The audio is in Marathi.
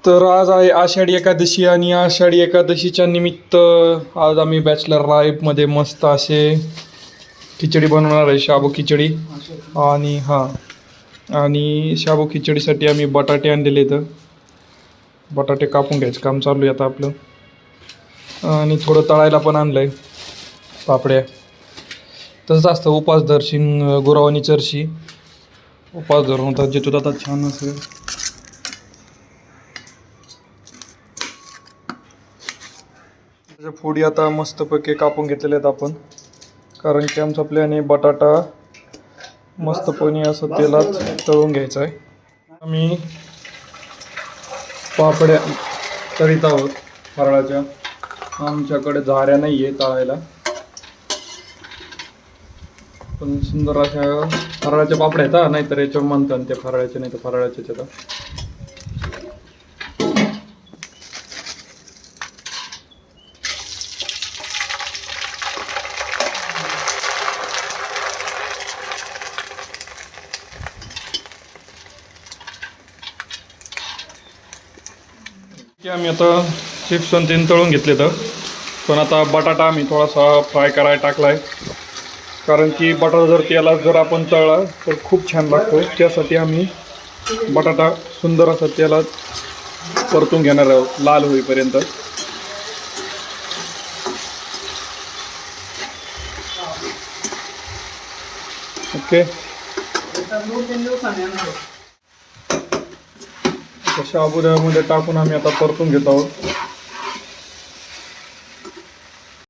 तर आज आहे आषाढी एकादशी आणि आषाढी एकादशीच्या निमित्त आज आम्ही बॅचलर लाईफमध्ये मस्त असे खिचडी बनवणार आहे, शाबू खिचडी. आणि आणि शाबू खिचडीसाठी आम्ही बटाटे आणलेले तर बटाटे कापून घ्यायचं काम चालू आहे आता आपलं. आणि थोडं तळायला पण आणलं आहे पापड्या. तसंच असतं उपास धरशीन गुरावानी चरशी उपास धरून होतात जे तुला आता छान असेल. त्याच्या फोडी आता मस्तपैकी कापून घेतलेले आहेत आपण, कारण की आमचा प्लॅन आहे बटाटा मस्तपणे असं तेलात तळून घ्यायचा आहे. आम्ही पापड्या तळीत आहोत फराळाच्या. आमच्याकडे झाऱ्या नाही आहे तळायला, पण सुंदर अशा फराळाच्या पापड्या आहेत. नाहीतर याच्यावर म्हणतात ते फराळाचे, नाही तर फराळाचे त्याला. आम्ही आता चिप्स आणि तीन तळून घेतले तर, पण आता बटाटा आम्ही थोडासा फ्राय करायला टाकला आहे, कारण की बटाटा जर तेलात जर आपण तळला तर खूप छान लागतो. त्यासाठी आम्ही बटाटा सुंदर असा तेलात परतून घेणार आहोत लाल होईपर्यंत. ओके, शाबुदाण्यामध्ये टाकून आम्ही आता परतून घेत आहोत.